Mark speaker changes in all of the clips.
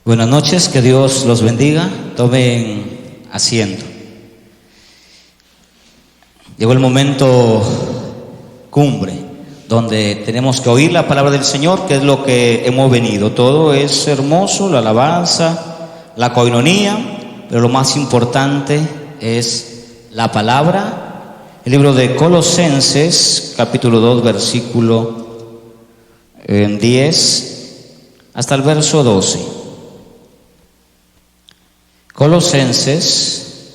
Speaker 1: Buenas noches, que Dios los bendiga. Tomen asiento. Llegó el momento cumbre, donde tenemos que oír la palabra del Señor, que es lo que hemos venido. Todo es hermoso, la alabanza, la coinonía, pero lo más importante es la palabra. El libro de Colosenses, capítulo 2, versículo 10 hasta el verso 12. Colosenses,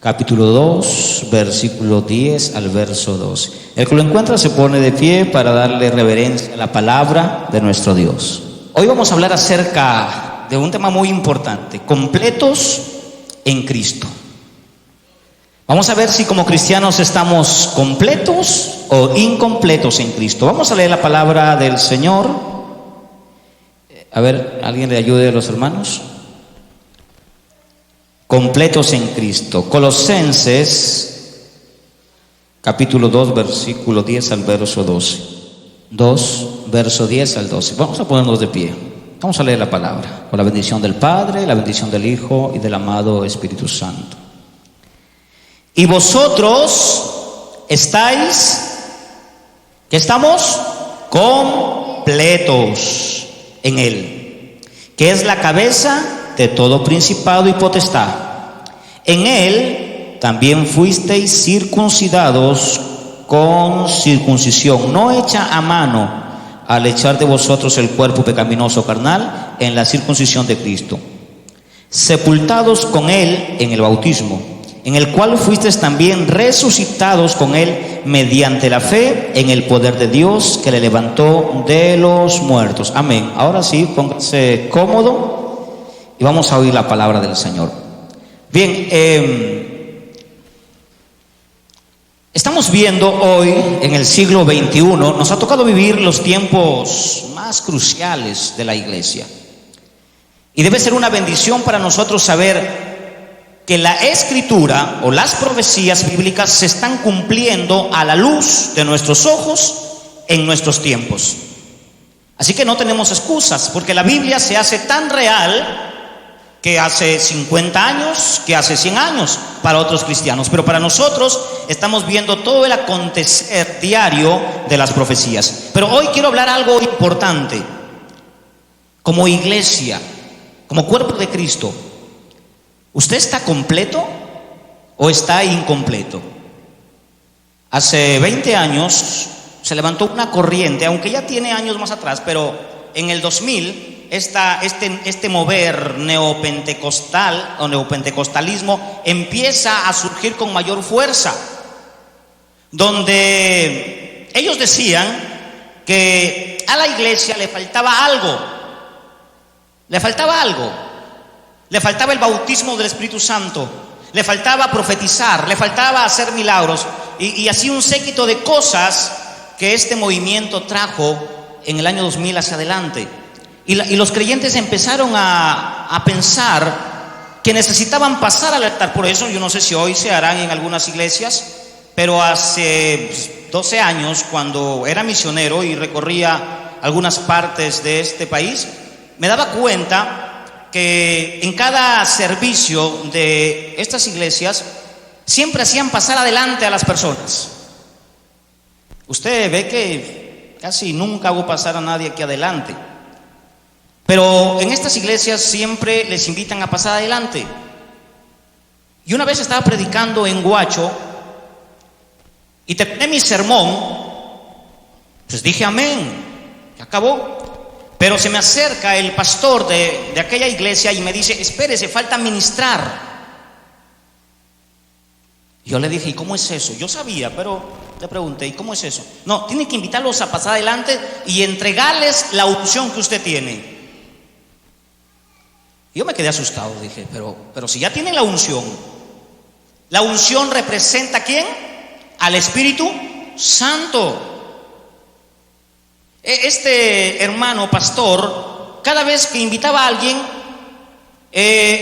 Speaker 1: capítulo 2, versículo 10 al verso 12. El que lo encuentra se pone de pie para darle reverencia a la palabra de nuestro Dios. Hoy vamos a hablar acerca de un tema muy importante: completos en Cristo. Vamos a ver si como cristianos estamos completos o incompletos en Cristo. Vamos a leer la palabra del Señor. A ver, ¿alguien le ayude a los hermanos? Completos en Cristo. Colosenses, capítulo 2, versículo 10 al verso 12. 2, verso 10 al 12. Vamos a ponernos de pie. Vamos a leer la palabra. Con la bendición del Padre, la bendición del Hijo y del amado Espíritu Santo. Y vosotros estáis, ¿qué estamos? Completos en Él, que es la cabeza de todo principado y potestad. En Él también fuisteis circuncidados con circuncisión no hecha a mano, al echar de vosotros el cuerpo pecaminoso carnal en la circuncisión de Cristo, sepultados con Él en el bautismo, en el cual fuisteis también resucitados con Él mediante la fe en el poder de Dios que le levantó de los muertos. Amén. Ahora sí, póngase cómodo y vamos a oír la palabra del Señor. Bien, estamos viendo hoy en el siglo XXI, nos ha tocado vivir los tiempos más cruciales de la iglesia. Y debe ser una bendición para nosotros saber que la escritura o las profecías bíblicas se están cumpliendo a la luz de nuestros ojos en nuestros tiempos. Así que no tenemos excusas, porque la Biblia se hace tan real que hace 50 años, que hace 100 años para otros cristianos, pero para nosotros estamos viendo todo el acontecer diario de las profecías. Pero hoy quiero hablar algo importante. Como iglesia, como cuerpo de Cristo, ¿usted está completo o está incompleto? Hace 20 años se levantó una corriente, aunque ya tiene años más atrás, pero en el 2000 este mover neopentecostal o neopentecostalismo empieza a surgir con mayor fuerza, donde ellos decían que a la iglesia le faltaba algo, le faltaba el bautismo del Espíritu Santo, le faltaba profetizar, le faltaba hacer milagros y así un séquito de cosas que este movimiento trajo en el año 2000 hacia adelante. Y los creyentes empezaron a pensar que necesitaban pasar al altar. Por eso yo no sé si hoy se harán en algunas iglesias, pero hace 12 años, cuando era misionero y recorría algunas partes de este país, me daba cuenta que en cada servicio de estas iglesias siempre hacían pasar adelante a las personas. Usted ve que casi nunca hago pasar a nadie aquí adelante, pero en estas iglesias siempre les invitan a pasar adelante. Y una vez estaba predicando en Guacho y terminé mi sermón, pues dije amén, acabó. Pero se me acerca el pastor de aquella iglesia y me dice: espérese, falta ministrar. Yo le dije: ¿y cómo es eso? Yo sabía, pero le pregunté: ¿y cómo es eso? No, tiene que invitarlos a pasar adelante y entregarles la unción que usted tiene. Yo me quedé asustado, dije, pero si ya tienen la unción representa ¿a quién? Al Espíritu Santo. Este hermano pastor, cada vez que invitaba a alguien,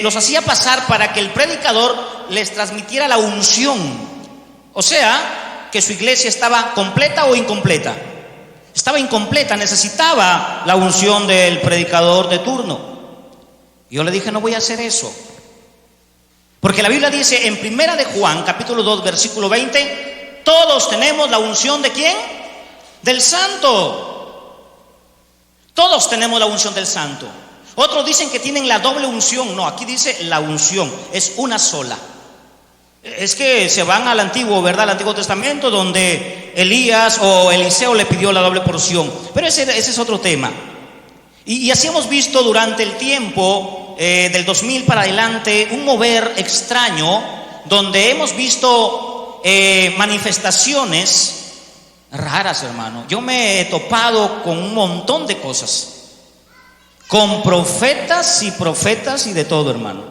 Speaker 1: los hacía pasar para que el predicador les transmitiera la unción. O sea, que su iglesia estaba completa o incompleta. Estaba incompleta, necesitaba la unción del predicador de turno. Y yo le dije, no voy a hacer eso. Porque la Biblia dice en Primera de Juan, capítulo 2, versículo 20, todos tenemos la unción ¿de quién? Del Santo. Todos tenemos la unción del Santo. Otros dicen que tienen la doble unción. No, aquí dice la unción, es una sola. Es que se van al antiguo, ¿verdad? Al Antiguo Testamento, donde Elías o Eliseo le pidió la doble porción. Pero ese es otro tema. Y así hemos visto durante el tiempo del 2000 para adelante un mover extraño, donde hemos visto manifestaciones raras, hermano. Yo me he topado con un montón de cosas, con profetas y de todo, hermano.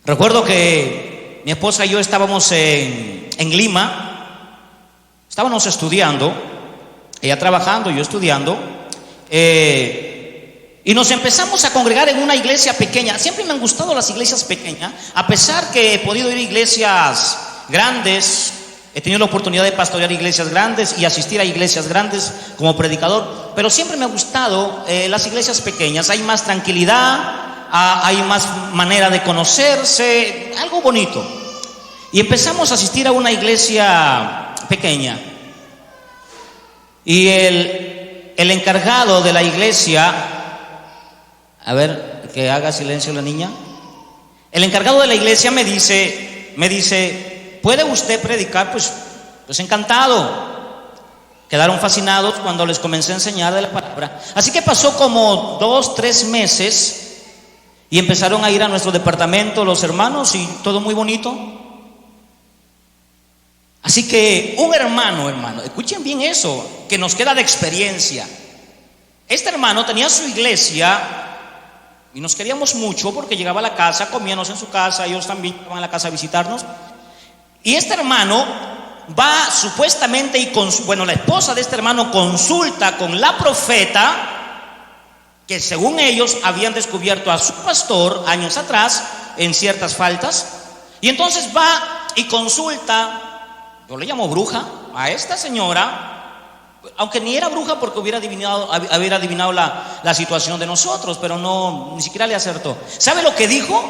Speaker 1: Recuerdo que mi esposa y yo estábamos en Lima, estábamos estudiando, ella trabajando, yo estudiando, y nos empezamos a congregar en una iglesia pequeña. Siempre me han gustado las iglesias pequeñas, a pesar que he podido ir a iglesias grandes. He tenido la oportunidad de pastorear iglesias grandes y asistir a iglesias grandes como predicador, pero siempre me ha gustado las iglesias pequeñas. Hay más tranquilidad, hay más manera de conocerse, algo bonito. Y empezamos a asistir a una iglesia pequeña. Y el encargado de la iglesia, a ver, que haga silencio la niña. El encargado de la iglesia me dice, ¿puede usted predicar? Pues encantado. Quedaron fascinados cuando les comencé a enseñar de la palabra. Así que pasó como 2-3 meses y empezaron a ir a nuestro departamento los hermanos y todo muy bonito. Así que un hermano, escuchen bien eso, que nos queda de experiencia. Este hermano tenía su iglesia y nos queríamos mucho porque llegaba a la casa, comíamos en su casa, ellos también iban a la casa a visitarnos. Y este hermano va supuestamente la esposa de este hermano consulta con la profeta, que según ellos habían descubierto a su pastor años atrás en ciertas faltas. Y entonces va y consulta, yo le llamo bruja, a esta señora, aunque ni era bruja porque hubiera adivinado la situación de nosotros, pero no, ni siquiera le acertó. ¿Sabe lo que dijo?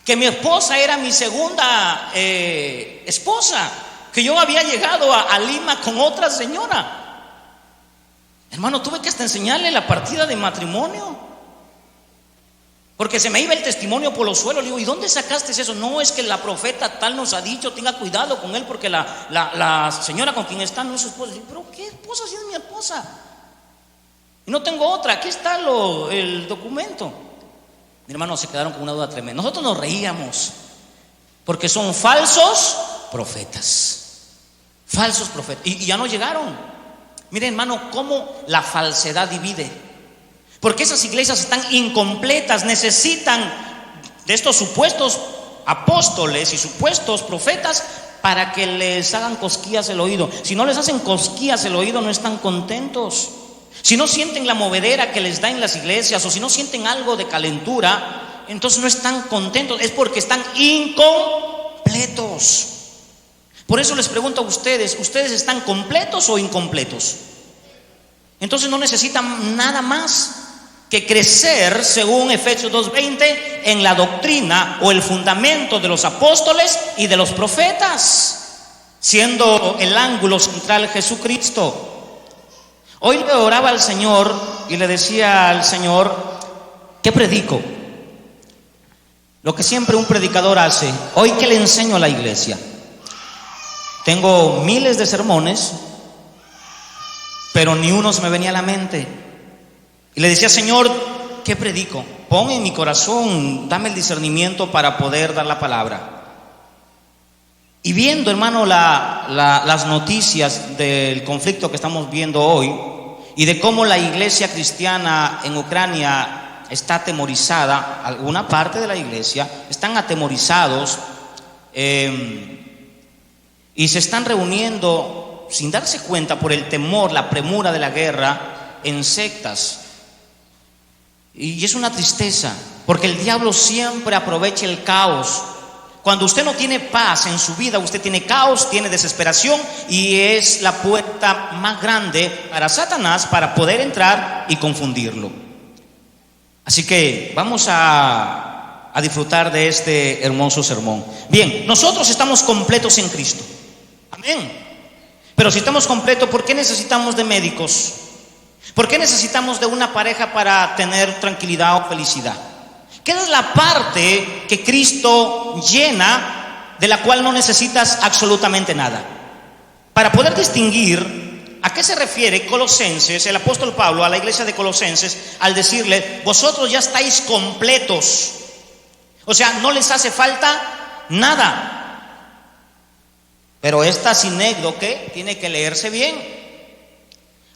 Speaker 1: Que mi esposa era mi segunda esposa, que yo había llegado a Lima con otra señora. Hermano, tuve que hasta enseñarle la partida de matrimonio, porque se me iba el testimonio por los suelos. Le digo, ¿y dónde sacaste eso? No, es que la profeta tal nos ha dicho, tenga cuidado con él, porque la señora con quien está no es su esposa. Le digo, ¿pero qué esposa si es mi esposa? Y no tengo otra, aquí está el documento. Mi hermano, se quedaron con una duda tremenda. Nosotros nos reíamos porque son falsos profetas. Falsos profetas. Y ya no llegaron. Miren, hermano, cómo la falsedad divide. Porque esas iglesias están incompletas. Necesitan de estos supuestos apóstoles y supuestos profetas para que les hagan cosquillas el oído. Si no les hacen cosquillas el oído, no están contentos. Si no sienten la movedera que les da en las iglesias, o si no sienten algo de calentura, entonces no están contentos. Es porque están incompletos. Por eso les pregunto a ustedes, ¿ustedes están completos o incompletos? Entonces no necesitan nada más que crecer, según Efesios 2:20, en la doctrina o el fundamento de los apóstoles y de los profetas, siendo el ángulo central Jesucristo. Hoy le oraba al Señor y le decía al Señor, ¿qué predico? Lo que siempre un predicador hace. Hoy, ¿qué le enseño a la iglesia? Tengo miles de sermones, pero ni uno se me venía a la mente. Y le decía, Señor, ¿qué predico? Pon en mi corazón, dame el discernimiento para poder dar la palabra. Y viendo, hermano, las noticias del conflicto que estamos viendo hoy y de cómo la iglesia cristiana en Ucrania está atemorizada, alguna parte de la iglesia están atemorizados y se están reuniendo sin darse cuenta por el temor, la premura de la guerra en sectas. Y es una tristeza, porque el diablo siempre aprovecha el caos. Cuando usted no tiene paz en su vida, usted tiene caos, tiene desesperación, y es la puerta más grande para Satanás para poder entrar y confundirlo. Así que vamos a disfrutar de este hermoso sermón. Bien, nosotros estamos completos en Cristo. Amén. Pero si estamos completos, ¿por qué necesitamos de médicos? ¿Por qué necesitamos de una pareja para tener tranquilidad o felicidad? ¿Qué es la parte que Cristo llena, de la cual no necesitas absolutamente nada? Para poder distinguir a qué se refiere Colosenses, el apóstol Pablo a la iglesia de Colosenses, al decirle: vosotros ya estáis completos. O sea, no les hace falta nada. Pero esta sinécdoque tiene que leerse bien,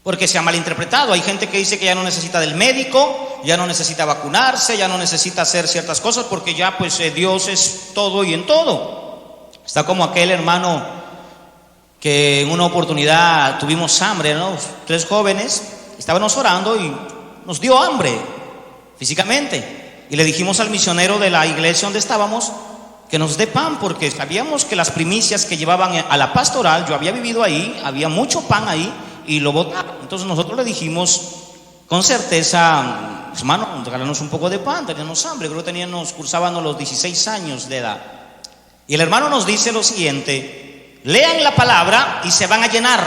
Speaker 1: porque se ha malinterpretado. Hay gente que dice que ya no necesita del médico, ya no necesita vacunarse, ya no necesita hacer ciertas cosas, porque ya pues Dios es todo y en todo. Está como aquel hermano que en una oportunidad tuvimos hambre, ¿no? 3 jóvenes, estábamos orando y nos dio hambre físicamente. Y le dijimos al misionero de la iglesia donde estábamos que nos dé pan, porque sabíamos que las primicias que llevaban a la pastoral, yo había vivido ahí, había mucho pan ahí, y lo botaron. Entonces nosotros le dijimos con certeza: hermano, regálanos un poco de pan, teníamos hambre. Creo que cursábamos los 16 años de edad. Y el hermano nos dice lo siguiente: lean la palabra y se van a llenar,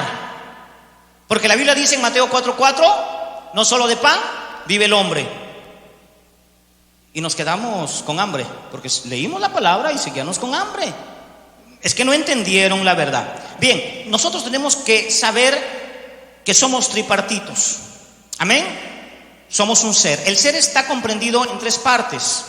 Speaker 1: porque la Biblia dice en Mateo 4:4: no solo de pan vive el hombre. Y nos quedamos con hambre, porque leímos la palabra y seguíamos con hambre. Es que no entendieron la verdad. Bien, nosotros tenemos que saber que somos tripartitos. Amén. Somos un ser. El ser está comprendido en 3 partes.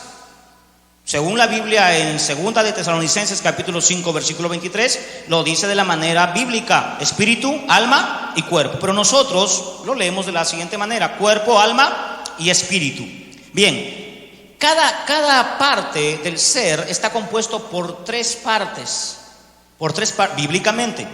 Speaker 1: Según la Biblia en 2 de Tesalonicenses capítulo 5 versículo 23, lo dice de la manera bíblica: espíritu, alma y cuerpo. Pero nosotros lo leemos de la siguiente manera: cuerpo, alma y espíritu. Bien, cada parte del ser está compuesto por 3 partes. Bíblicamente.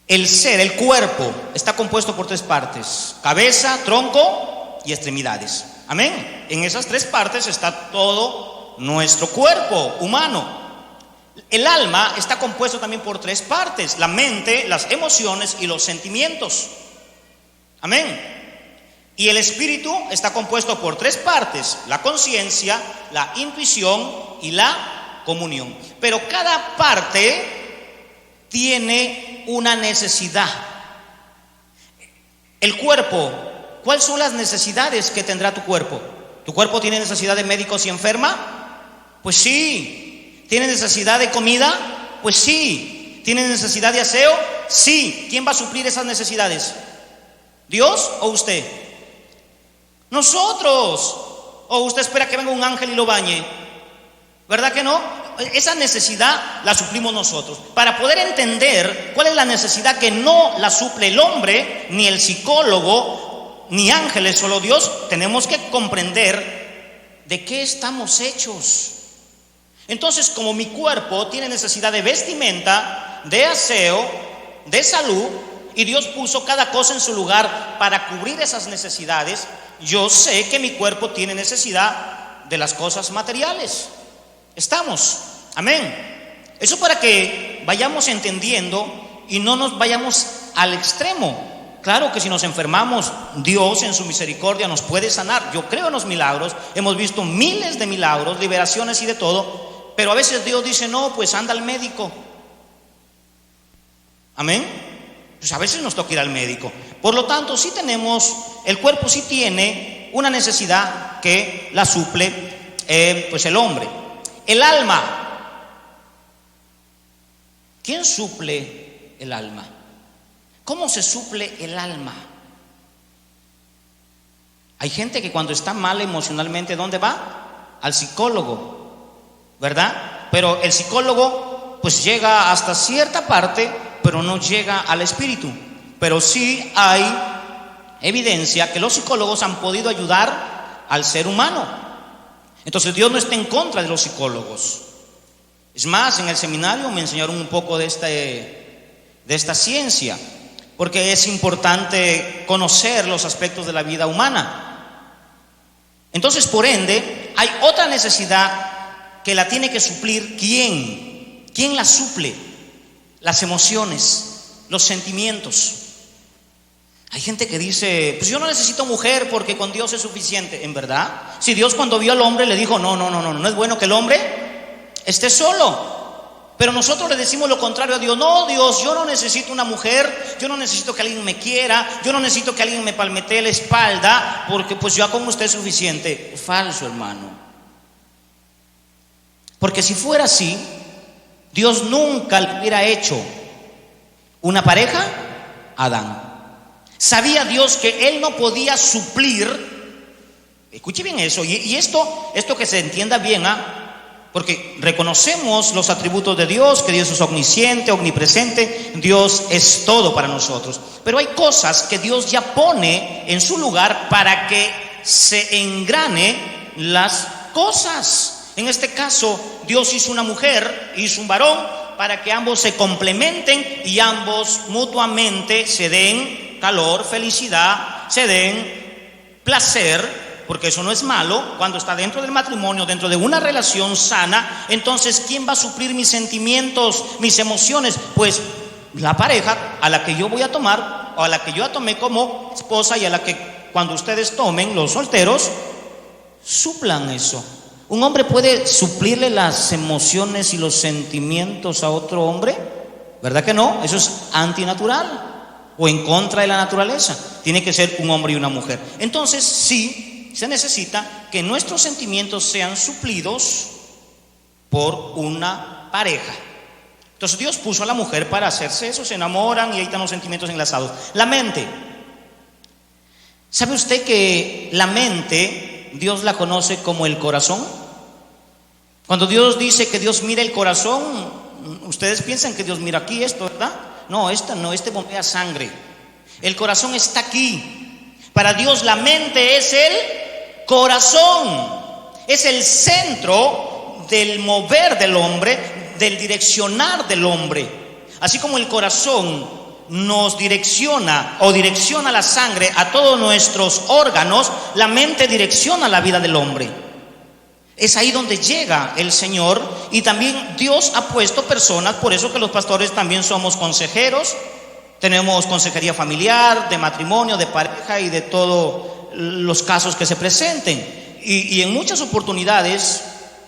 Speaker 1: El ser, el cuerpo, está compuesto por 3 partes: cabeza, tronco y extremidades. Amén. En esas 3 partes está todo nuestro cuerpo humano. El alma está compuesto también por 3 partes: la mente, las emociones y los sentimientos. Amén. Y el espíritu está compuesto por 3 partes: la conciencia, la intuición y la comunión. Pero cada parte tiene una necesidad. El cuerpo, ¿cuáles son las necesidades que tendrá tu cuerpo? ¿Tu cuerpo tiene necesidad de médico si enferma? Pues sí. ¿Tiene necesidad de comida? Pues sí. ¿Tiene necesidad de aseo? Sí. ¿Quién va a suplir esas necesidades? ¿Dios o usted? Nosotros. ¿O usted espera que venga un ángel y lo bañe? ¿Verdad que no? Esa necesidad la suplimos nosotros. Para poder entender cuál es la necesidad que no la suple el hombre, ni el psicólogo, ni ángeles, solo Dios, tenemos que comprender de qué estamos hechos. Entonces, como mi cuerpo tiene necesidad de vestimenta, de aseo, de salud, y Dios puso cada cosa en su lugar para cubrir esas necesidades, yo sé que mi cuerpo tiene necesidad de las cosas materiales. ¿Estamos? Amén. Eso para que vayamos entendiendo y no nos vayamos al extremo. Claro que si nos enfermamos, Dios en su misericordia nos puede sanar. Yo creo en los milagros. Hemos visto miles de milagros, liberaciones y de todo. Pero a veces Dios dice: no, pues anda al médico. Amén. Pues a veces nos toca ir al médico. Por lo tanto, sí tenemos, el cuerpo sí tiene una necesidad que la suple pues el hombre. El alma. ¿Quién suple el alma? ¿Cómo se suple el alma? Hay gente que cuando está mal emocionalmente, ¿dónde va? Al psicólogo, ¿verdad? Pero el psicólogo pues llega hasta cierta parte, pero no llega al espíritu. Pero sí hay evidencia que los psicólogos han podido ayudar al ser humano. Entonces Dios no está en contra de los psicólogos. Es más, en el seminario me enseñaron un poco de esta ciencia, porque es importante conocer los aspectos de la vida humana. Entonces, por ende, hay otra necesidad que la tiene que suplir. ¿Quién? ¿Quién la suple? Las emociones, los sentimientos. Hay gente que dice, pues yo no necesito mujer porque con Dios es suficiente. ¿En verdad? Si Dios cuando vio al hombre le dijo, no es bueno que el hombre esté solo. Pero nosotros le decimos lo contrario a Dios. No, Dios, yo no necesito una mujer, yo no necesito que alguien me quiera, yo no necesito que alguien me palmetee la espalda, porque pues ya con usted es suficiente. Falso, hermano. Porque si fuera así, Dios nunca le hubiera hecho una pareja a Adán. Sabía Dios que él no podía suplir. Escuche bien eso, y esto que se entienda bien, porque reconocemos los atributos de Dios, que Dios es omnisciente, omnipresente, Dios es todo para nosotros. Pero hay cosas que Dios ya pone en su lugar para que se engrane las cosas. En este caso, Dios hizo una mujer, hizo un varón, para que ambos se complementen y ambos mutuamente se den calor, felicidad, se den placer. Porque eso no es malo cuando está dentro del matrimonio, dentro de una relación sana. Entonces, ¿quién va a suplir mis sentimientos, mis emociones? Pues la pareja a la que yo voy a tomar, o a la que yo tomé como esposa, y a la que cuando ustedes tomen, los solteros, suplan eso. ¿Un hombre puede suplirle las emociones y los sentimientos a otro hombre? ¿Verdad que no? Eso es antinatural o en contra de la naturaleza. Tiene que ser un hombre y una mujer. Entonces, sí, se necesita que nuestros sentimientos sean suplidos por una pareja. Entonces Dios puso a la mujer para hacerse eso, se enamoran y ahí están los sentimientos enlazados. La mente. ¿Sabe usted que la mente Dios la conoce como el corazón? Cuando Dios dice que Dios mira el corazón, ustedes piensan que Dios mira aquí esto, ¿verdad? No, este bombea sangre. El corazón está aquí. Para Dios la mente es el corazón, es el centro del mover del hombre, del direccionar del hombre. Así como el corazón nos direcciona o direcciona la sangre a todos nuestros órganos, la mente direcciona la vida del hombre. Es ahí donde llega el Señor. Y también Dios ha puesto personas, por eso que los pastores también somos consejeros. Tenemos consejería familiar, de matrimonio, de pareja y de todos los casos que se presenten. Y en muchas oportunidades,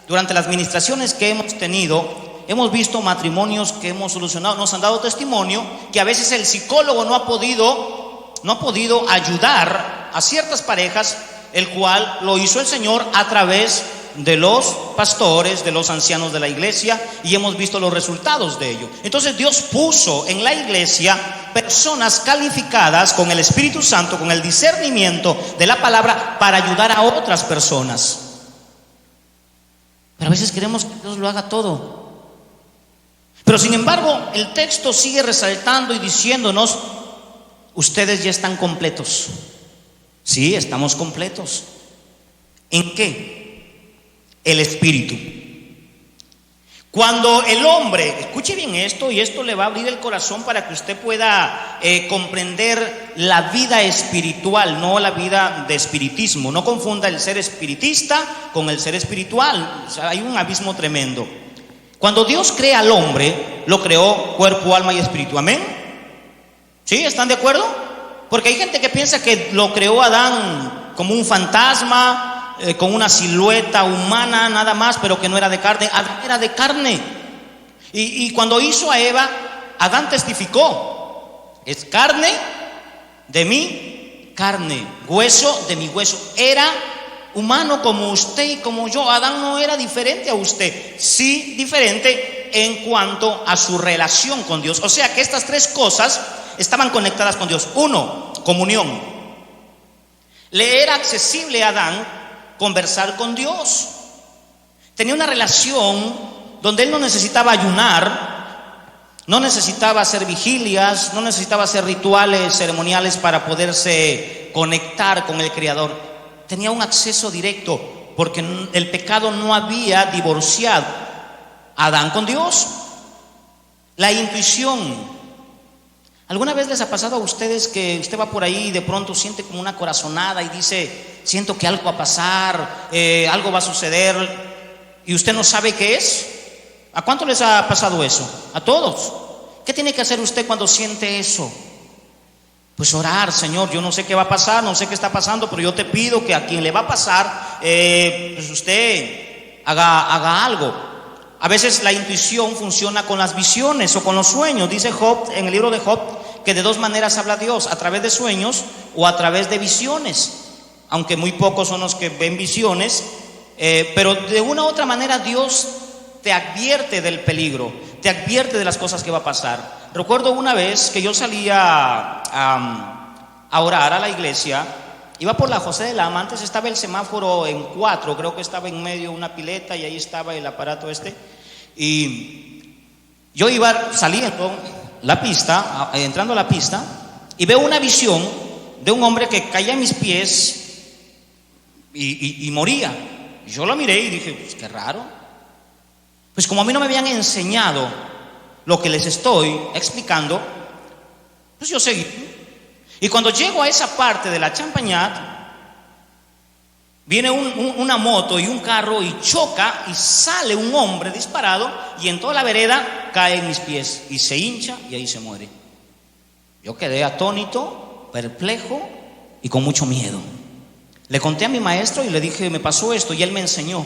Speaker 1: durante las administraciones que hemos tenido, hemos visto matrimonios que hemos solucionado, nos han dado testimonio que a veces el psicólogo no ha podido ayudar a ciertas parejas, el cual lo hizo el Señor a través de los pastores, de los ancianos de la iglesia, y hemos visto los resultados de ello. Entonces Dios puso en la iglesia personas calificadas con el Espíritu Santo, con el discernimiento de la palabra, para ayudar a otras personas. Pero a veces queremos que Dios lo haga todo. Pero sin embargo, el texto sigue resaltando y diciéndonos: ustedes ya están completos. Sí, estamos completos. ¿En qué? El espíritu. Cuando el hombre, escuche bien esto, y esto le va a abrir el corazón para que usted pueda comprender la vida espiritual, no la vida de espiritismo. No confunda el ser espiritista con el ser espiritual. O sea, hay un abismo tremendo. Cuando Dios crea al hombre, lo creó cuerpo, alma y espíritu. ¿Amén? ¿Sí? ¿Están de acuerdo? Porque hay gente que piensa que lo creó Adán como un fantasma, con una silueta humana nada más, pero que no era de carne. Adán era de carne. Y cuando hizo a Eva, Adán testificó: es carne de mi carne, hueso de mi hueso. Era humano como usted y como yo. Adán no era diferente a usted, sí diferente en cuanto a su relación con Dios. O sea que estas tres cosas estaban conectadas con Dios. Uno, comunión. Le era accesible a Adán conversar con Dios. Tenía una relación donde él no necesitaba ayunar, no necesitaba hacer vigilias, no necesitaba hacer rituales ceremoniales para poderse conectar con el Creador. Tenía un acceso directo, porque el pecado no había divorciado a Adán con Dios. La intuición. ¿Alguna vez les ha pasado a ustedes que usted va por ahí y de pronto siente como una corazonada y dice: siento que algo va a pasar, algo va a suceder, y usted no sabe qué es? ¿A cuánto les ha pasado eso? A todos. ¿Qué tiene que hacer usted cuando siente eso? Pues orar, Señor, yo no sé qué va a pasar, no sé qué está pasando, pero yo te pido que a quien le va a pasar, pues usted haga algo. A veces la intuición funciona con las visiones o con los sueños. Dice Job, en el libro de Job, que de dos maneras habla Dios: a través de sueños o a través de visiones. Aunque muy pocos son los que ven visiones, pero de una u otra manera Dios te advierte del peligro, te advierte de las cosas que va a pasar. Recuerdo una vez que yo salía a orar a la iglesia, iba por la José de Lama. Antes estaba el semáforo en 4, creo que estaba en medio una pileta y ahí estaba el aparato y yo iba saliendo la pista, entrando a la pista, y veo una visión de un hombre que caía a mis pies y moría. Yo lo miré y dije, pues qué raro. Pues como a mí no me habían enseñado lo que les estoy explicando, pues yo seguí. Y cuando llego a esa parte de la Champagnat, viene una moto y un carro y choca, y sale un hombre disparado y en toda la vereda cae en mis pies y se hincha y ahí se muere. Yo quedé atónito, perplejo y con mucho miedo. Le conté a mi maestro y le dije, me pasó esto, y él me enseñó.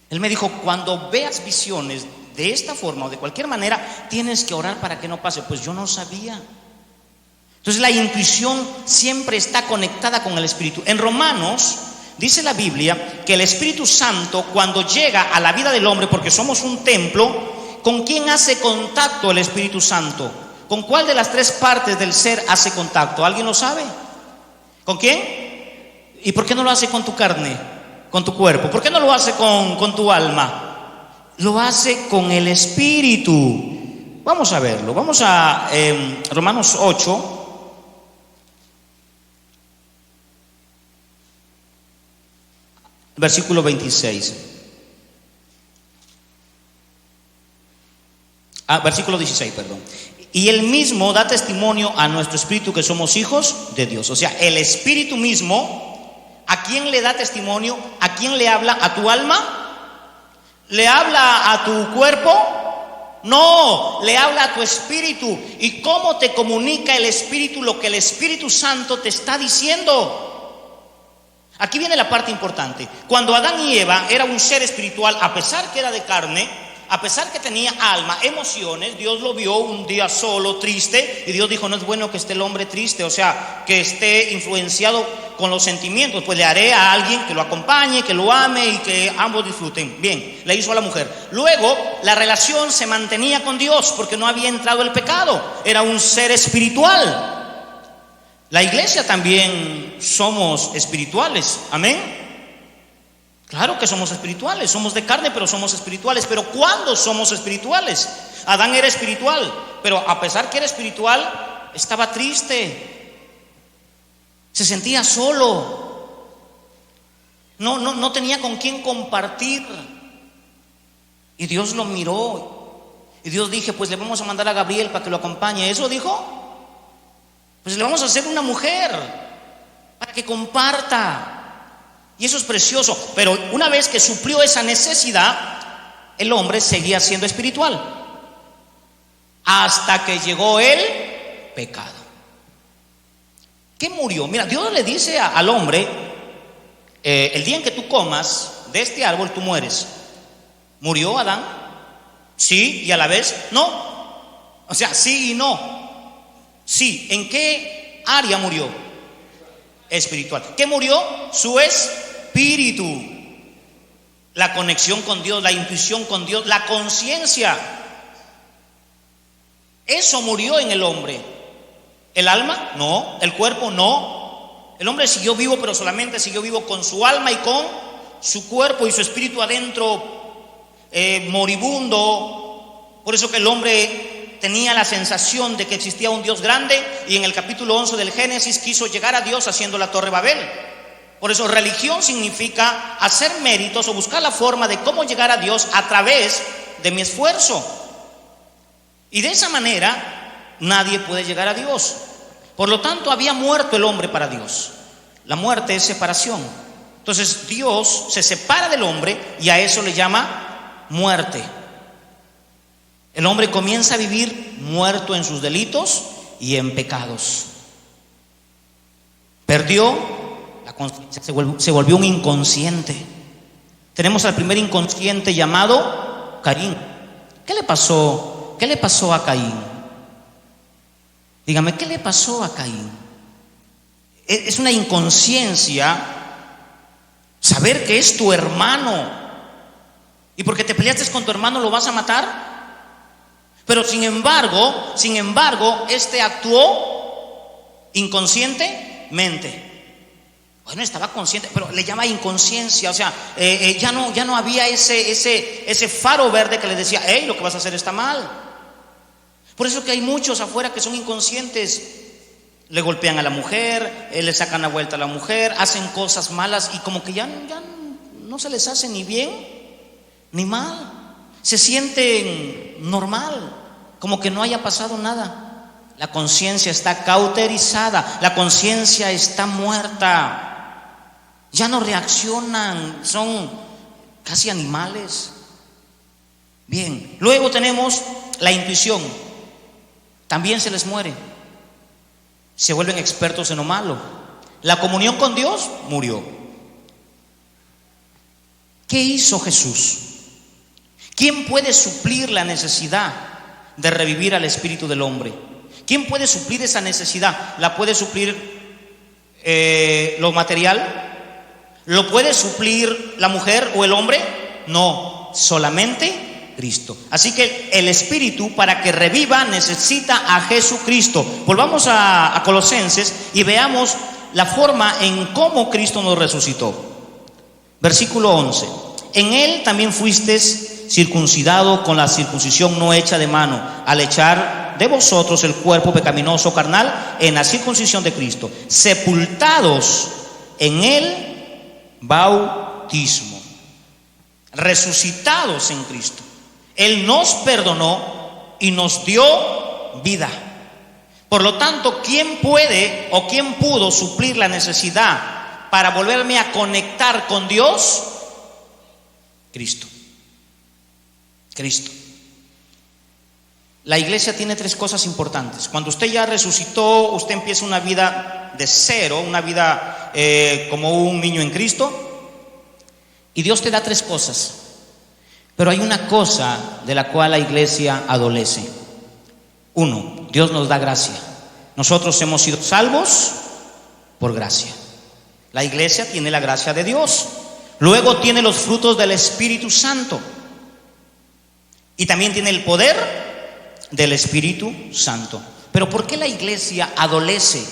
Speaker 1: Él me dijo, cuando veas visiones de esta forma o de cualquier manera, tienes que orar para que no pase. Pues yo no sabía. Entonces la intuición siempre está conectada con el Espíritu. En Romanos dice la Biblia que el Espíritu Santo, cuando llega a la vida del hombre, porque somos un templo, ¿con quién hace contacto el Espíritu Santo? ¿Con cuál de las tres partes del ser hace contacto? ¿Alguien lo sabe? ¿Con quién? ¿Y por qué no lo hace con tu carne, con tu cuerpo? ¿Por qué no lo hace con tu alma? Lo hace con el Espíritu. Vamos a verlo. Vamos a Romanos 8. Versículo 26. Versículo 16, perdón. Y él mismo da testimonio a nuestro espíritu que somos hijos de Dios. O sea, el Espíritu mismo, ¿a quién le da testimonio? ¿A quién le habla? ¿A tu alma? ¿Le habla a tu cuerpo? No, le habla a tu espíritu. ¿Y cómo te comunica el Espíritu lo que el Espíritu Santo te está diciendo? Aquí viene la parte importante. Cuando Adán y Eva era un ser espiritual, a pesar que era de carne, a pesar que tenía alma, emociones, Dios lo vio un día solo, triste, y Dios dijo, no es bueno que esté el hombre triste, o sea, que esté influenciado con los sentimientos, pues le haré a alguien que lo acompañe, que lo ame y que ambos disfruten. Bien, le hizo a la mujer. Luego, la relación se mantenía con Dios porque no había entrado el pecado, era un ser espiritual. La iglesia también somos espirituales, amén. Claro que somos espirituales, somos de carne, pero somos espirituales. Pero ¿cuándo somos espirituales? Adán era espiritual, pero a pesar que era espiritual, estaba triste, se sentía solo, no tenía con quién compartir. Y Dios lo miró, y Dios dijo, pues le vamos a mandar a Gabriel para que lo acompañe. ¿Eso dijo? Pues le vamos a hacer una mujer para que comparta. Y eso es precioso. Pero una vez que suplió esa necesidad, el hombre seguía siendo espiritual hasta que llegó el pecado. ¿Qué murió? Mira, Dios le dice al hombre, el día en que tú comas de este árbol tú mueres. ¿Murió Adán? Sí, y a la vez no. O sea, sí y no. Sí, ¿en qué área murió? Espiritual. ¿Qué murió? Su espíritu. La conexión con Dios, la intuición con Dios, la conciencia. Eso murió en el hombre. ¿El alma? No. ¿El cuerpo? No. El hombre siguió vivo, pero solamente siguió vivo con su alma y con su cuerpo y su espíritu adentro moribundo. Por eso que el hombre tenía la sensación de que existía un Dios grande, y en el capítulo 11 del Génesis quiso llegar a Dios haciendo la Torre Babel. Por eso religión significa hacer méritos o buscar la forma de cómo llegar a Dios a través de mi esfuerzo. Y de esa manera nadie puede llegar a Dios. Por lo tanto, había muerto el hombre para Dios. La muerte es separación. Entonces Dios se separa del hombre y a eso le llama muerte. El hombre comienza a vivir muerto en sus delitos y en pecados. perdió la conciencia, se volvió un inconsciente. Tenemos al primer inconsciente llamado Caín. ¿Qué le pasó? ¿Qué le pasó a Caín? Dígame, ¿qué le pasó a Caín? Es una inconsciencia saber que es tu hermano y porque te peleaste con tu hermano lo vas a matar. Pero sin embargo, este actuó inconscientemente. Bueno, estaba consciente, pero le llama inconsciencia. O sea, ya no había ese faro verde que le decía: hey, lo que vas a hacer está mal. Por eso que hay muchos afuera que son inconscientes. Le golpean a la mujer, le sacan la vuelta a la mujer, hacen cosas malas y como que ya no se les hace ni bien ni mal. Se sienten normal, como que no haya pasado nada. La conciencia está cauterizada, la conciencia está muerta. Ya no reaccionan, son casi animales. Bien, luego tenemos la intuición. También se les muere. Se vuelven expertos en lo malo. La comunión con Dios murió. ¿Qué hizo Jesús? ¿Quién puede suplir la necesidad de revivir al espíritu del hombre? ¿Quién puede suplir esa necesidad? ¿La puede suplir lo material? ¿Lo puede suplir la mujer o el hombre? No, solamente Cristo. Así que el espíritu, para que reviva, necesita a Jesucristo. Volvamos a Colosenses y veamos la forma en cómo Cristo nos resucitó. Versículo 11. En él también fuisteis circuncidado con la circuncisión no hecha de mano, al echar de vosotros el cuerpo pecaminoso carnal en la circuncisión de Cristo, sepultados en el bautismo, resucitados en Cristo. Él nos perdonó y nos dio vida. Por lo tanto, ¿quién puede o quién pudo suplir la necesidad para volverme a conectar con Dios? Cristo. Cristo. La iglesia tiene tres cosas importantes. Cuando usted ya resucitó, usted empieza una vida de cero, una vida como un niño en Cristo, y Dios te da tres cosas. Pero hay una cosa de la cual la iglesia adolece. Uno, Dios nos da gracia. Nosotros hemos sido salvos por gracia. La iglesia tiene la gracia de Dios. Luego tiene los frutos del Espíritu Santo. Y también tiene el poder del Espíritu Santo. Pero ¿por qué la iglesia adolece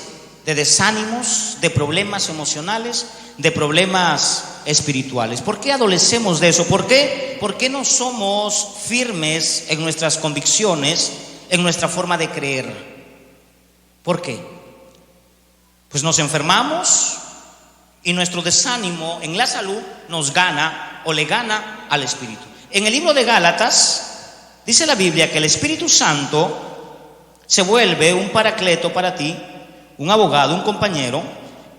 Speaker 1: de desánimos, de problemas emocionales, de problemas espirituales? ¿Por qué adolecemos de eso? ¿Por qué no somos firmes en nuestras convicciones, en nuestra forma de creer? ¿Por qué? Pues nos enfermamos y nuestro desánimo en la salud nos gana o le gana al espíritu. En el libro de Gálatas dice la Biblia que el Espíritu Santo se vuelve un paracleto para ti, un abogado, un compañero.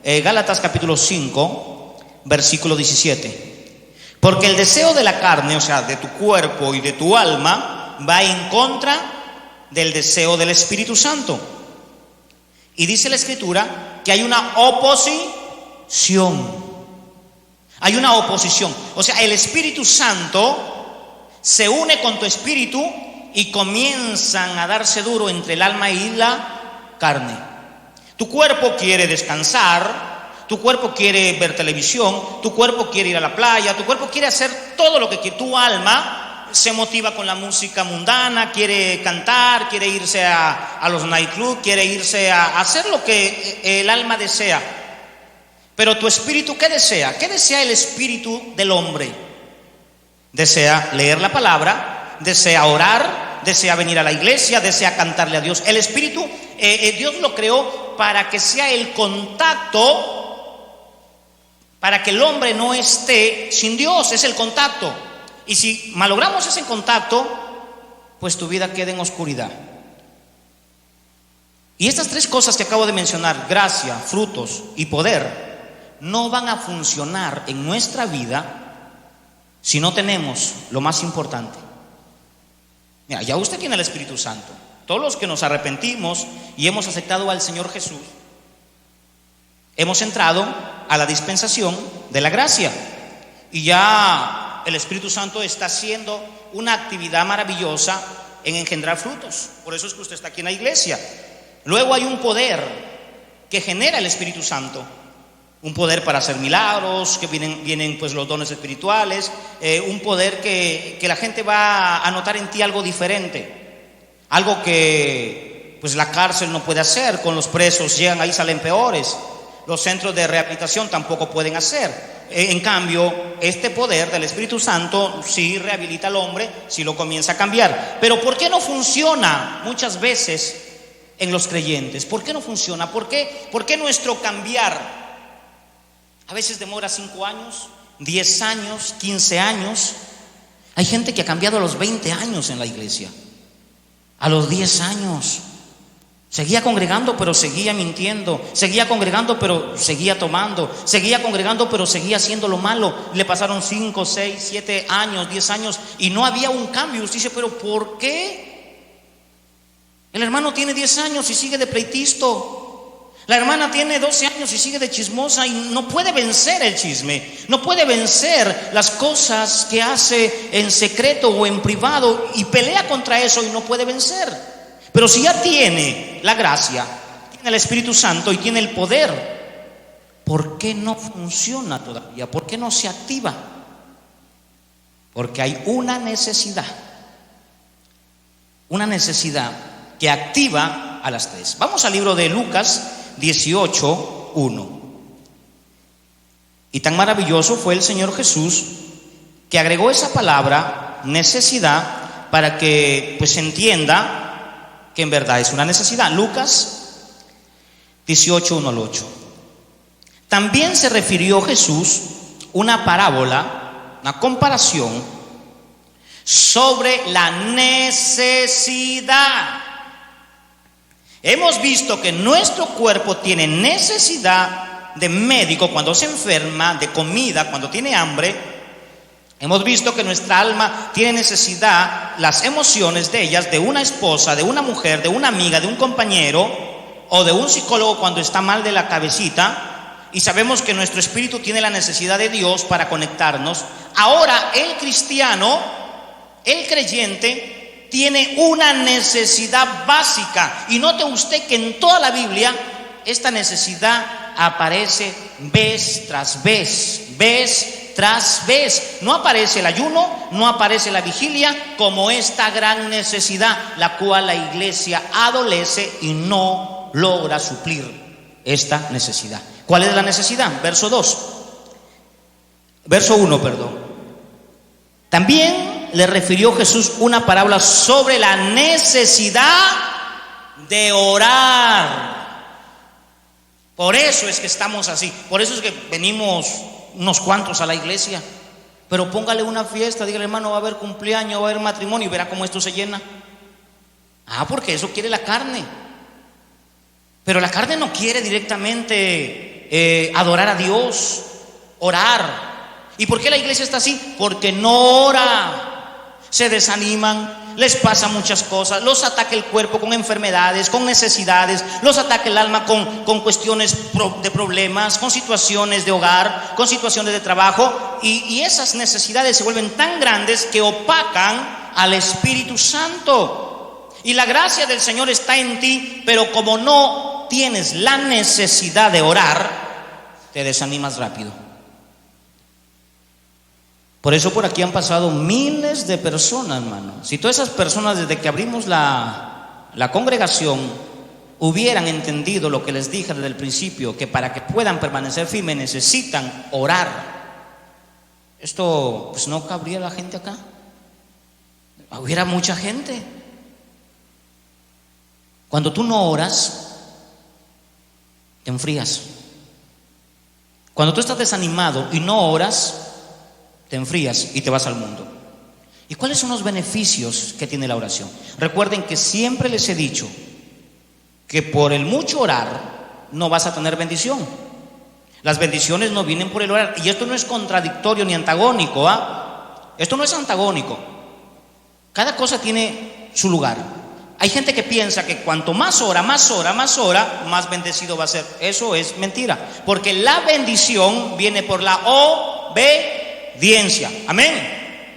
Speaker 1: Gálatas capítulo 5, versículo 17. Porque el deseo de la carne, o sea, de tu cuerpo y de tu alma, va en contra del deseo del Espíritu Santo. Y dice la Escritura que hay una oposición. Hay una oposición. O sea, el Espíritu Santo se une con tu espíritu y comienzan a darse duro entre el alma y la carne. Tu cuerpo quiere descansar, tu cuerpo quiere ver televisión, tu cuerpo quiere ir a la playa, tu cuerpo quiere hacer todo lo que quiere. Tu alma se motiva con la música mundana, quiere cantar, quiere irse a los nightclubs, quiere irse a hacer lo que el alma desea. Pero tu espíritu, ¿qué desea? ¿Qué desea el espíritu del hombre? Desea leer la palabra, desea orar, desea venir a la iglesia, desea cantarle a Dios. El espíritu, Dios lo creó para que sea el contacto, para que el hombre no esté sin Dios, es el contacto. Y si malogramos ese contacto, pues tu vida queda en oscuridad. Y estas tres cosas que acabo de mencionar, gracia, frutos y poder, no van a funcionar en nuestra vida si no tenemos lo más importante. Mira, ya usted tiene el Espíritu Santo. Todos los que nos arrepentimos y hemos aceptado al Señor Jesús, hemos entrado a la dispensación de la gracia y ya el Espíritu Santo está haciendo una actividad maravillosa en engendrar frutos. Por eso es que usted está aquí en la iglesia. Luego hay un poder que genera el Espíritu Santo, un poder para hacer milagros, que vienen pues los dones espirituales, un poder que la gente va a notar en ti algo diferente, algo que pues la cárcel no puede hacer. Con los presos llegan ahí, salen peores. Los centros de rehabilitación tampoco pueden hacer. En cambio, este poder del Espíritu Santo sí rehabilita al hombre, sí lo comienza a cambiar. Pero ¿por qué no funciona muchas veces en los creyentes? ¿Por qué no funciona? ¿Por qué nuestro cambiar a veces demora 5 años, 10 años, 15 años? Hay gente que ha cambiado a los 20 años en la iglesia, a los 10 años. Seguía congregando, pero seguía mintiendo. Seguía congregando, pero seguía tomando. Seguía congregando, pero seguía haciendo lo malo. Le pasaron 5, 6, 7 años, 10 años y no había un cambio. Usted dice, ¿pero por qué? El hermano tiene 10 años y sigue de pleitisto. La hermana tiene 12 años y sigue de chismosa y no puede vencer el chisme. No puede vencer las cosas que hace en secreto o en privado y pelea contra eso y no puede vencer. Pero si ya tiene la gracia, tiene el Espíritu Santo y tiene el poder, ¿por qué no funciona todavía? ¿Por qué no se activa? Porque hay una necesidad que activa a las 3. Vamos al libro de Lucas 18:1. Y tan maravilloso fue el Señor Jesús que agregó esa palabra necesidad para que pues se entienda que en verdad es una necesidad. Lucas 18:1 al 8. También se refirió Jesús una parábola, una comparación sobre la necesidad. Hemos visto que nuestro cuerpo tiene necesidad de médico cuando se enferma, de comida cuando tiene hambre. Hemos visto que nuestra alma tiene necesidad, las emociones de ellas, de una esposa, de una mujer, de una amiga, de un compañero o de un psicólogo cuando está mal de la cabecita. Y sabemos que nuestro espíritu tiene la necesidad de Dios para conectarnos. Ahora el cristiano, el creyente, tiene una necesidad básica. Y note usted que en toda la Biblia esta necesidad aparece vez tras vez, vez tras vez. No aparece el ayuno, no aparece la vigilia como esta gran necesidad, la cual la iglesia adolece y no logra suplir esta necesidad. ¿Cuál es la necesidad? Verso 1, perdón. También le refirió Jesús una parábola sobre la necesidad de orar. Por eso es que estamos así, por eso es que venimos unos cuantos a la iglesia. Pero póngale una fiesta, dígale, hermano, va a haber cumpleaños, va a haber matrimonio y verá cómo esto se llena. Porque eso quiere la carne. Pero la carne no quiere directamente adorar a Dios, orar. ¿Y por qué la iglesia está así? Porque no ora. Se desaniman, les pasa muchas cosas, los ataca el cuerpo con enfermedades, con necesidades, los ataca el alma con cuestiones de problemas, con situaciones de hogar, con situaciones de trabajo, y esas necesidades se vuelven tan grandes que opacan al Espíritu Santo. Y la gracia del Señor está en ti, pero como no tienes la necesidad de orar, te desanimas rápido. Por eso por aquí han pasado miles de personas, hermano. Si todas esas personas desde que abrimos la congregación hubieran entendido lo que les dije desde el principio, que para que puedan permanecer firmes necesitan orar, esto pues no cabría la gente acá. Hubiera mucha gente. Cuando tú no oras, te enfrías. Cuando tú estás desanimado y no oras, te enfrías y te vas al mundo. ¿Y cuáles son los beneficios que tiene la oración? Recuerden que siempre les he dicho que por el mucho orar no vas a tener bendición. Las bendiciones no vienen por el orar. Y esto no es contradictorio ni antagónico, Esto no es antagónico. Cada cosa tiene su lugar. Hay gente que piensa que cuanto más ora, más bendecido va a ser. Eso es mentira, porque la bendición viene por la obediencia. Amén.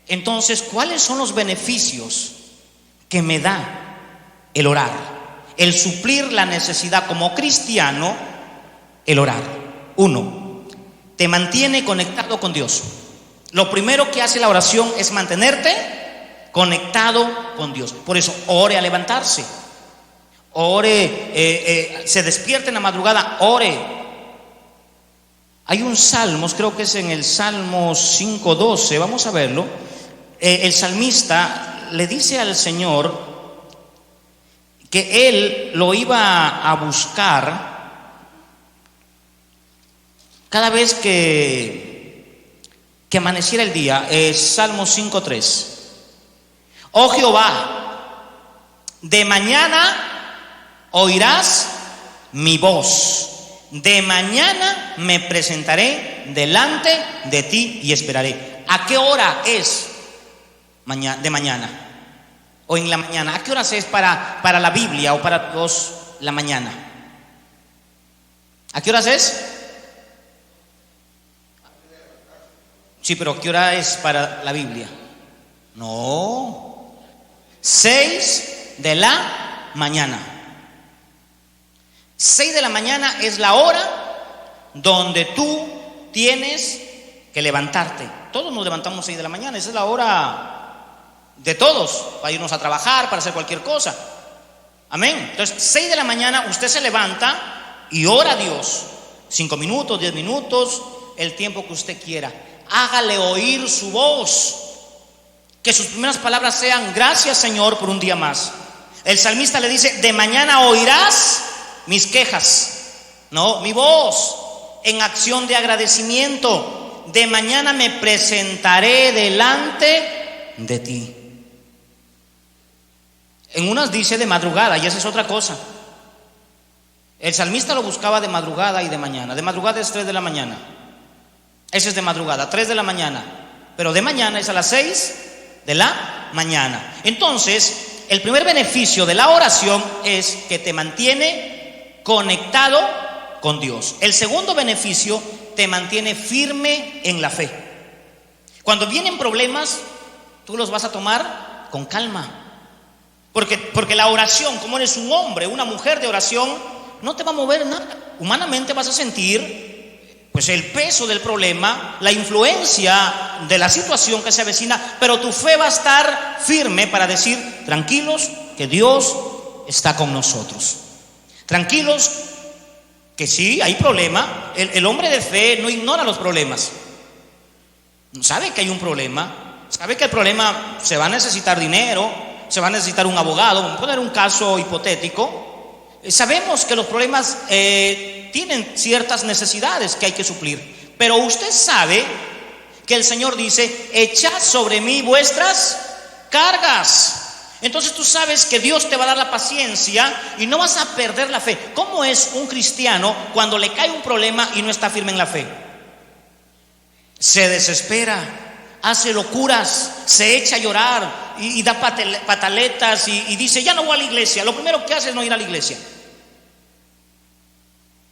Speaker 1: Entonces, ¿cuáles son los beneficios que me da el orar? El suplir la necesidad como cristiano, el orar. 1, te mantiene conectado con Dios. Lo primero que hace la oración es mantenerte conectado con Dios. Por eso, ore al levantarse, ore, se despierte en la madrugada, ore. Hay un salmo, creo que es en el Salmo 5:12, vamos a verlo. El salmista le dice al Señor que él lo iba a buscar cada vez que amaneciera el día. Salmo 5:3. Oh Jehová, de mañana oirás mi voz, de mañana me presentaré delante de ti y esperaré. ¿A qué hora es de mañana? O en la mañana. ¿A qué horas es para la Biblia o para Dios la mañana? ¿A qué horas es? Sí, pero ¿a qué hora es para la Biblia? No. 6 de la mañana. 6 de la mañana es la hora donde tú tienes que levantarte. Todos nos levantamos 6 de la mañana. Esa es la hora de todos, para irnos a trabajar, para hacer cualquier cosa. Amén. Entonces, 6 de la mañana usted se levanta y ora a Dios. 5 minutos, 10 minutos, el tiempo que usted quiera. Hágale oír su voz. Que sus primeras palabras sean: gracias, Señor, por un día más. El salmista le dice: de mañana oirás mis quejas, no, mi voz, en acción de agradecimiento. De mañana me presentaré delante de ti. En unas dice de madrugada, y esa es otra cosa. El salmista lo buscaba de madrugada y de mañana. De madrugada es 3 de la mañana. Ese es de madrugada, 3 de la mañana. Pero de mañana es a las 6 de la mañana. Entonces, el primer beneficio de la oración es que te mantiene conectado con Dios. El segundo beneficio, te mantiene firme en la fe. Cuando vienen problemas, tú los vas a tomar con calma. Porque la oración, como eres un hombre, una mujer de oración, no te va a mover nada. Humanamente vas a sentir pues el peso del problema, la influencia de la situación que se avecina, pero tu fe va a estar firme para decir: tranquilos, que Dios está con nosotros. Tranquilos, que sí, hay problema. El hombre de fe no ignora los problemas. Sabe que hay un problema, sabe que el problema se va a necesitar dinero, se va a necesitar un abogado. Vamos a poner un caso hipotético. Sabemos que los problemas tienen ciertas necesidades que hay que suplir, pero usted sabe que el Señor dice: echad sobre mí vuestras cargas. Entonces tú sabes que Dios te va a dar la paciencia y no vas a perder la fe. ¿Cómo es un cristiano cuando le cae un problema y no está firme en la fe? Se desespera, hace locuras, se echa a llorar y da pataletas y dice: ya no voy a la iglesia. Lo primero que hace es no ir a la iglesia.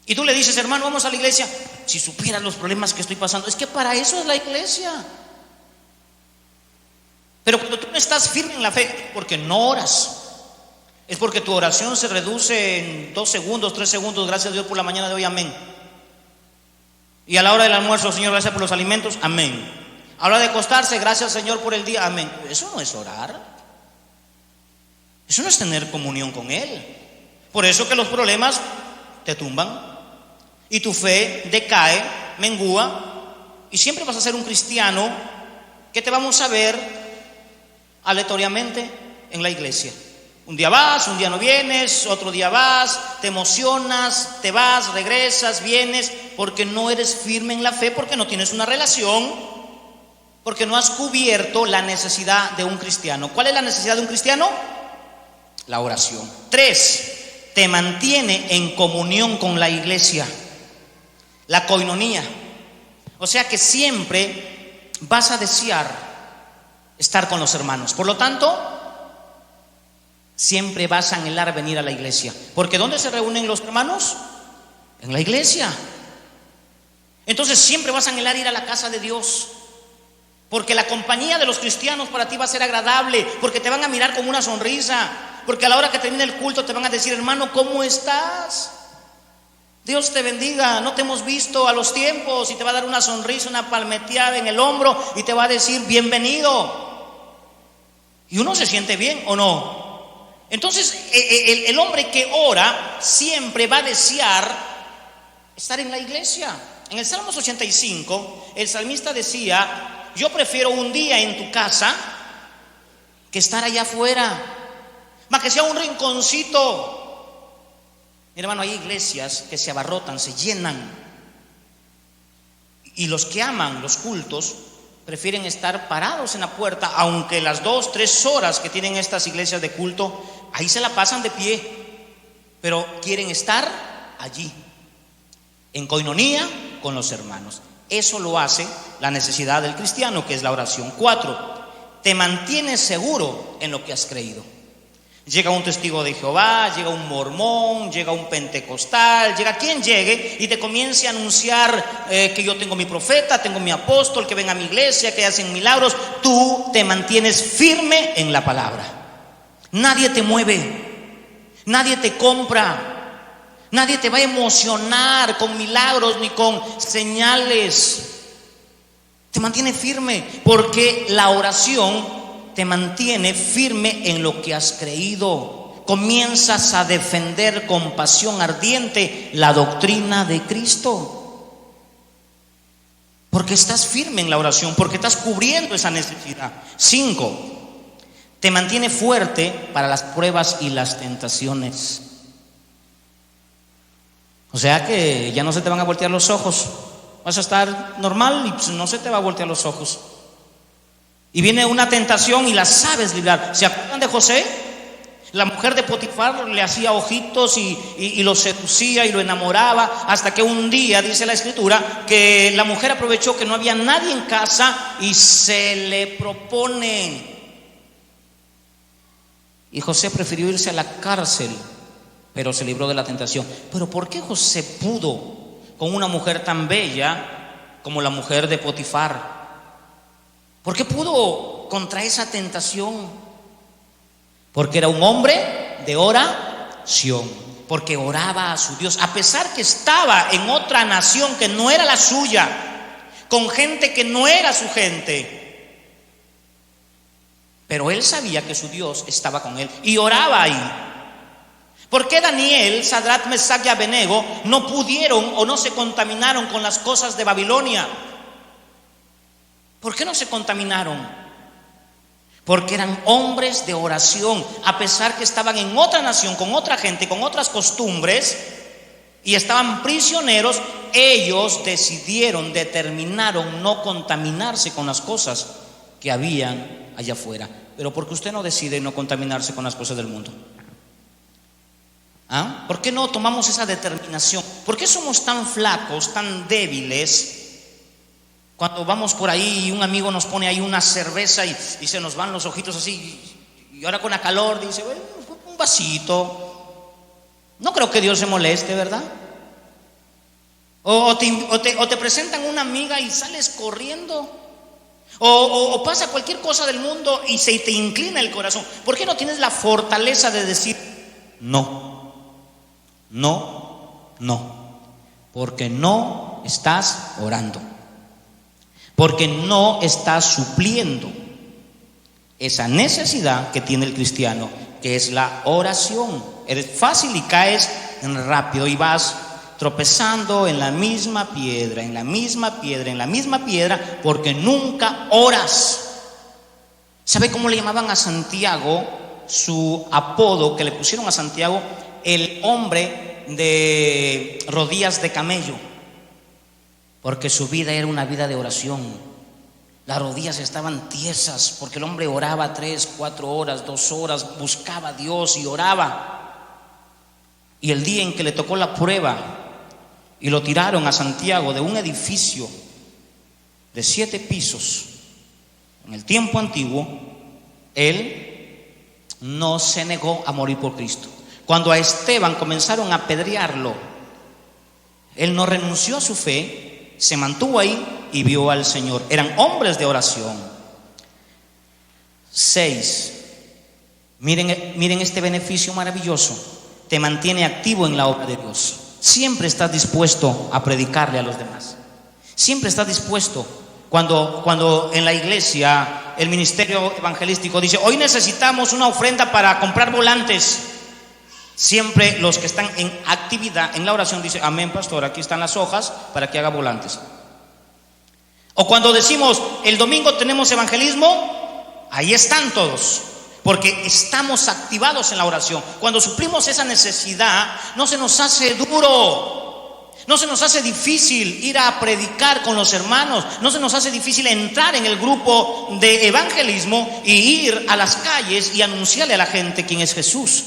Speaker 1: Y tú le dices: hermano, vamos a la iglesia. Si supieras los problemas que estoy pasando. Es que para eso es la iglesia. Pero cuando tú no estás firme en la fe, porque no oras, es porque tu oración se reduce en 2 segundos, 3 segundos. Gracias a Dios por la mañana de hoy, amén. Y a la hora del almuerzo: Señor, gracias por los alimentos, amén. A la hora de acostarse: gracias, Señor, por el día, amén. Eso no es orar. Eso no es tener comunión con Él. Por eso que los problemas te tumban y tu fe decae, mengúa, y siempre vas a ser un cristiano que te vamos a ver aleatoriamente en la iglesia. Un día vas, un día no vienes, otro día vas, te emocionas, te vas, regresas, vienes, porque no eres firme en la fe, porque no tienes una relación, porque no has cubierto la necesidad de un cristiano. ¿Cuál es la necesidad de un cristiano? La oración. 3, te mantiene en comunión con la iglesia. La coinonía. O sea que siempre vas a desear estar con los hermanos. Por lo tanto, siempre vas a anhelar venir a la iglesia. Porque ¿dónde se reúnen los hermanos? En la iglesia. Entonces siempre vas a anhelar ir a la casa de Dios. Porque la compañía de los cristianos para ti va a ser agradable, porque te van a mirar con una sonrisa, porque a la hora que termine el culto te van a decir: hermano, ¿cómo estás? Dios te bendiga, no te hemos visto a los tiempos, y te va a dar una sonrisa, una palmeteada en el hombro y te va a decir: bienvenido. Y uno se siente bien, ¿o no? Entonces el hombre que ora siempre va a desear estar en la iglesia. En el Salmos 85 el salmista decía: yo prefiero un día en tu casa que estar allá afuera, más que sea un rinconcito. Mi hermano, hay iglesias que se abarrotan, se llenan, y los que aman los cultos prefieren estar parados en la puerta, aunque las 2-3 horas que tienen estas iglesias de culto, ahí se la pasan de pie, pero quieren estar allí, en coinonía con los hermanos. Eso lo hace la necesidad del cristiano, que es la oración. 4, te mantienes seguro en lo que has creído. Llega un testigo de Jehová, llega un mormón, llega un pentecostal, llega quien llegue y te comience a anunciar que yo tengo mi profeta, tengo mi apóstol, que ven a mi iglesia, que hacen milagros. Tú te mantienes firme en la palabra. Nadie te mueve, nadie te compra. Nadie te va a emocionar con milagros ni con señales. Te mantiene firme, porque la oración te mantiene firme en lo que has creído. Comienzas a defender con pasión ardiente la doctrina de Cristo, porque estás firme en la oración, porque estás cubriendo esa necesidad. 5, te mantiene fuerte para las pruebas y las tentaciones. O sea que ya no se te van a voltear los ojos, vas a estar normal y pues no se te va a voltear los ojos. Y viene una tentación y la sabes librar. ¿Se acuerdan de José? La mujer de Potifar le hacía ojitos y lo seducía y lo enamoraba, hasta que un día, dice la escritura, que la mujer aprovechó que no había nadie en casa y se le propone. Y José prefirió irse a la cárcel, pero se libró de la tentación. Pero ¿por qué José pudo con una mujer tan bella como la mujer de Potifar? ¿Por qué pudo contra esa tentación? Porque era un hombre de oración, porque oraba a su Dios, a pesar que estaba en otra nación que no era la suya, con gente que no era su gente. Pero él sabía que su Dios estaba con él y oraba ahí. ¿Por qué Daniel, Sadrach, Mesach y Abednego no pudieron o no se contaminaron con las cosas de Babilonia? ¿Por qué no se contaminaron? Porque eran hombres de oración, a pesar que estaban en otra nación, con otra gente, con otras costumbres, y estaban prisioneros. Ellos determinaron no contaminarse con las cosas que habían allá afuera. Pero ¿por qué usted no decide no contaminarse con las cosas del mundo? ¿Ah? ¿Por qué no tomamos esa determinación? ¿Por qué somos tan flacos, tan débiles? Cuando vamos por ahí y un amigo nos pone ahí una cerveza y se nos van los ojitos así, y ahora con la calor dice, bueno, un vasito. No creo que Dios se moleste, ¿verdad? O te presentan una amiga y sales corriendo. O pasa cualquier cosa del mundo y se te inclina el corazón. ¿Por qué no tienes la fortaleza de decir no? No, no. Porque no estás orando. Porque no estás supliendo esa necesidad que tiene el cristiano, que es la oración. Eres fácil y caes rápido y vas tropezando en la misma piedra, en la misma piedra, en la misma piedra, porque nunca oras. ¿Sabe cómo le llamaban a Santiago? Su apodo que le pusieron a Santiago, el hombre de rodillas de camello. Porque su vida era una vida de oración. Las rodillas estaban tiesas porque el hombre oraba 3, 4 horas, 2 horas, buscaba a Dios y oraba. Y el día en que le tocó la prueba y lo tiraron a Santiago de un edificio de 7 pisos, en el tiempo antiguo, él no se negó a morir por Cristo. Cuando a Esteban comenzaron a apedrearlo, él no renunció a su fe, se mantuvo ahí y vio al Señor. Eran hombres de oración. 6. Miren este beneficio maravilloso. Te mantiene activo en la obra de Dios. Siempre estás dispuesto a predicarle a los demás. Siempre estás dispuesto. Cuando en la iglesia el ministerio evangelístico dice: hoy necesitamos una ofrenda para comprar volantes, siempre los que están en actividad en la oración dicen: amén, pastor, aquí están las hojas para que haga volantes. O cuando decimos: el domingo tenemos evangelismo, ahí están todos, porque estamos activados en la oración. Cuando suplimos esa necesidad, no se nos hace duro, no se nos hace difícil ir a predicar con los hermanos, no se nos hace difícil entrar en el grupo de evangelismo y ir a las calles y anunciarle a la gente quién es Jesús.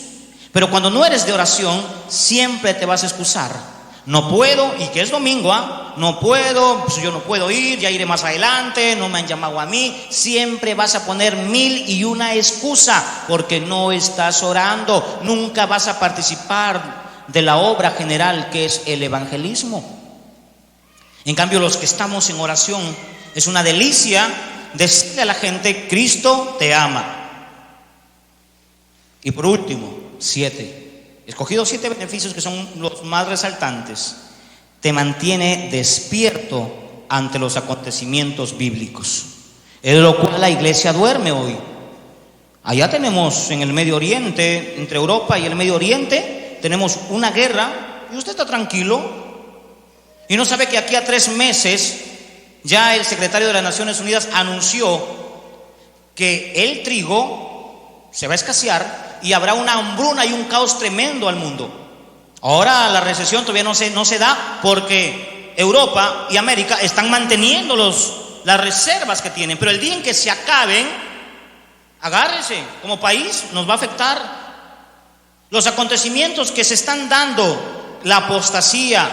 Speaker 1: Pero cuando no eres de oración, siempre te vas a excusar. No puedo, y que es domingo, no puedo, pues yo no puedo ir, ya iré más adelante, no me han llamado a mí. Siempre vas a poner 1001 excusa porque no estás orando. Nunca vas a participar de la obra general que es el evangelismo. En cambio, los que estamos en oración, es una delicia decirle a la gente: Cristo te ama. Y por último, 7. He escogido 7 beneficios que son los más resaltantes. Te mantiene despierto ante los acontecimientos bíblicos, es lo cual la iglesia duerme hoy. Allá tenemos en el Medio Oriente, entre Europa y el Medio Oriente, tenemos una guerra y usted está tranquilo y no sabe que aquí a 3 meses ya el secretario de las Naciones Unidas anunció que el trigo se va a escasear y habrá una hambruna y un caos tremendo al mundo. Ahora la recesión todavía no se da porque Europa y América están manteniendo las reservas que tienen, pero el día en que se acaben, agárrese, como país nos va a afectar. Los acontecimientos que se están dando, la apostasía,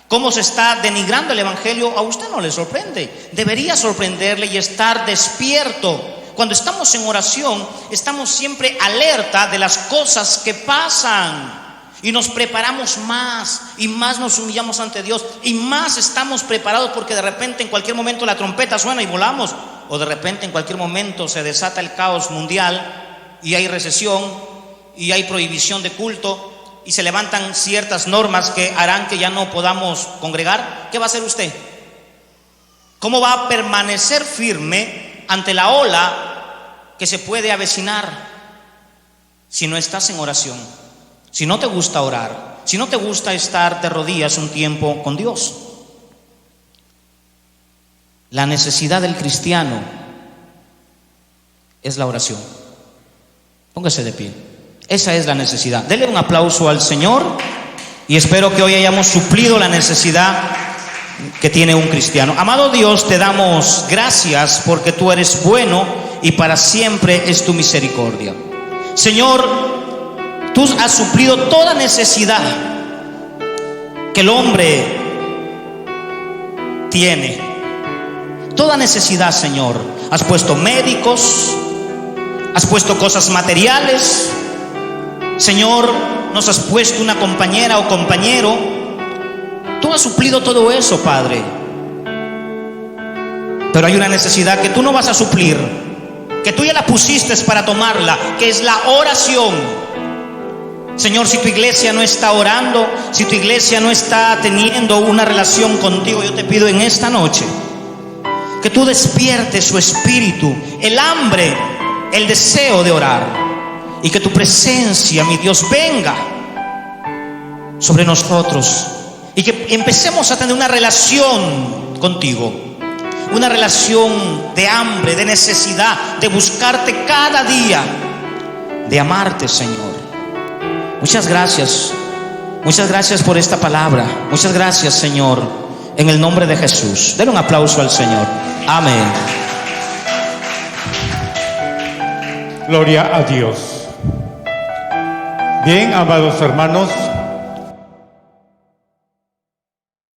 Speaker 1: cómo se está denigrando el evangelio, a usted no le sorprende. Debería sorprenderle y estar despierto. Cuando estamos en oración, estamos siempre alerta de las cosas que pasan y nos preparamos más y más nos humillamos ante Dios y más estamos preparados, porque de repente en cualquier momento la trompeta suena y volamos, o de repente en cualquier momento se desata el caos mundial y hay recesión y hay prohibición de culto y se levantan ciertas normas que harán que ya no podamos congregar. ¿Qué va a hacer usted? ¿Cómo va a permanecer firme ante la ola que se puede avecinar si no estás en oración? Si no te gusta orar, si no te gusta estar de rodillas un tiempo con Dios. La necesidad del cristiano es la oración. Póngase de pie. Esa es la necesidad. Dele un aplauso al Señor y espero que hoy hayamos suplido la necesidad que tiene un cristiano. Amado Dios, te damos gracias porque tú eres bueno y para siempre es tu misericordia. Señor, tú has suplido toda necesidad que el hombre tiene. Toda necesidad, Señor. Has puesto médicos, has puesto cosas materiales. Señor, nos has puesto una compañera o compañero. Tú has suplido todo eso, Padre. Pero hay una necesidad que tú no vas a suplir, que tú ya la pusiste para tomarla, que es la oración. Señor, si tu iglesia no está orando, si tu iglesia no está teniendo una relación contigo, yo te pido en esta noche que tú despiertes su espíritu, el hambre, el deseo de orar. Y que tu presencia, mi Dios, venga sobre nosotros y que empecemos a tener una relación contigo, una relación de hambre, de necesidad, de buscarte cada día, de amarte, Señor. Muchas gracias por esta palabra. Muchas gracias, Señor, en el nombre de Jesús. Denle un aplauso al Señor. Amén.
Speaker 2: Gloria a Dios. Bien, amados hermanos,